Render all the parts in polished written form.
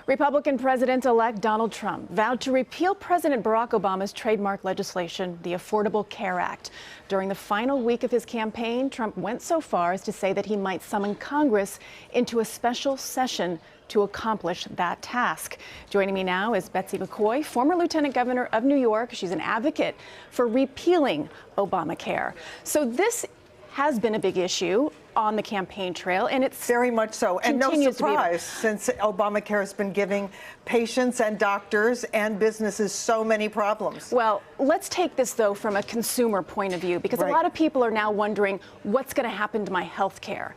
Republican President-elect Donald Trump vowed to repeal President Barack Obama's trademark legislation, the Affordable Care Act. During the final week of his campaign, Trump went so far as to say that he might summon Congress into a special session to accomplish that task. Joining me now is Betsy McCoy, former Lieutenant Governor of New York. She's an advocate for repealing Obamacare. So this has been a big issue on the campaign trail, and it's very much so, and no surprise, since Obamacare has been giving patients and doctors and businesses so many problems. Well, let's take this, though, from a consumer point of view, because a lot of people are now wondering what's going to happen to my health care.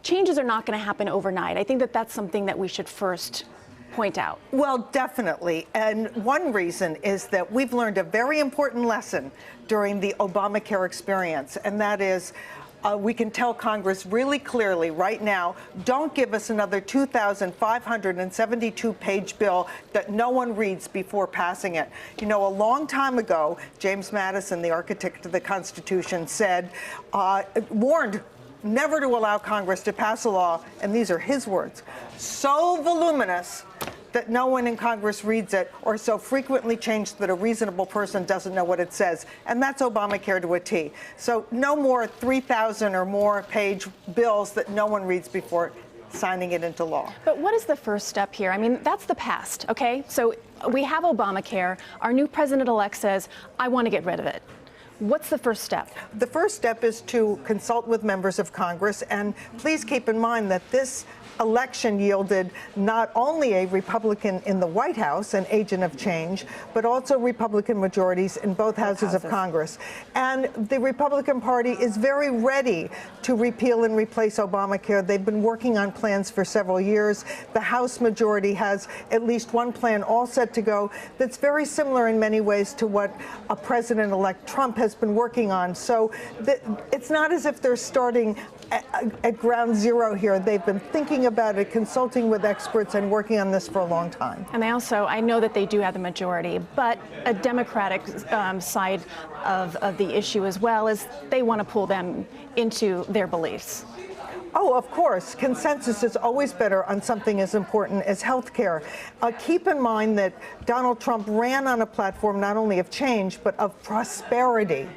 Changes are not going to happen overnight. I think that that's something that we should first point out. Well, definitely. And one reason is that we've learned a very important lesson during the Obamacare experience, and that is we can tell Congress really clearly right now, don't give us another 2,572-page bill that no one reads before passing it. You know, a long time ago, James Madison, the architect of the Constitution, warned never to allow Congress to pass a law, and these are his words, so voluminous that no one in Congress reads it, or so frequently changed that a reasonable person doesn't know what it says. And that's Obamacare to a T. So no more 3,000 or more page bills that no one reads before signing it into law. But what is the first step here? I mean, that's the past, okay? So we have Obamacare. Our new president-elect says, I want to get rid of it. What's the first step? The first step is to consult with members of Congress. And please keep in mind that this election yielded not only a Republican in the White House, an agent of change, but also Republican majorities in both houses of Congress. And the Republican Party is very ready to repeal and replace Obamacare. They've been working on plans for several years. The House majority has at least one plan all set to go that's very similar in many ways to what a President-elect Trump has been working on. So it's not as if they're starting at ground zero here. They've been thinking about it, consulting with experts, and working on this for a long time. And they also, I know that they do have the majority, but a Democratic side of the issue as well is they want to pull them into their beliefs. Oh, of course. Consensus is always better on something as important as health care. Keep in mind that Donald Trump ran on a platform not only of change, but of prosperity.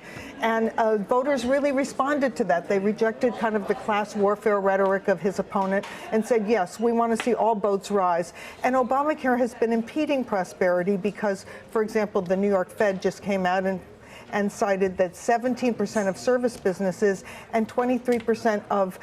And voters really responded to that. They rejected kind of the class warfare rhetoric of his opponent and said, yes, we want to see all boats rise. And Obamacare has been impeding prosperity because, for example, the New York Fed just came out and cited that 17% of service businesses and 23% of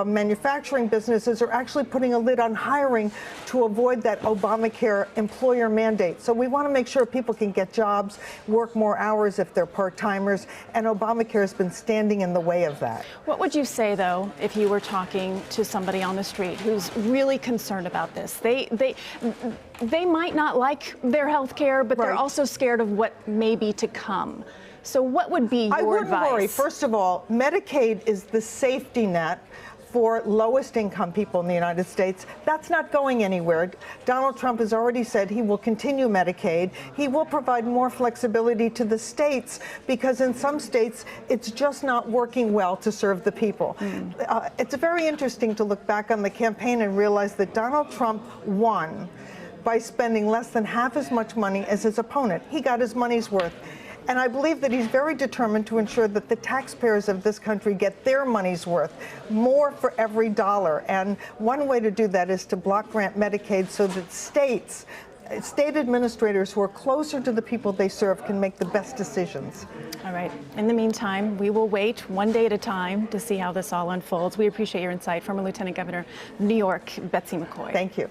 manufacturing businesses are actually putting a lid on hiring to avoid that Obamacare employer mandate. So we want to make sure people can get jobs, work more hours if they're part-timers, and Obamacare has been standing in the way of that. What would you say, though, if you were talking to somebody on the street who's really concerned about this? They might not like their health care, but they're also scared of what may be to come. So what would be your advice? I wouldn't worry. First of all, Medicaid is the safety net for lowest income people in the United States. That's not going anywhere. Donald Trump has already said he will continue Medicaid. He will provide more flexibility to the states because in some states it's just not working well to serve the people. It's very interesting to look back on the campaign and realize that Donald Trump won by spending less than half as much money as his opponent. He got his money's worth. And I believe that he's very determined to ensure that the taxpayers of this country get their money's worth, more for every dollar. And one way to do that is to block grant Medicaid so that state administrators who are closer to the people they serve can make the best decisions. All right. In the meantime, we will wait one day at a time to see how this all unfolds. We appreciate your insight. Former Lieutenant Governor of New York, Betsy McCoy. Thank you.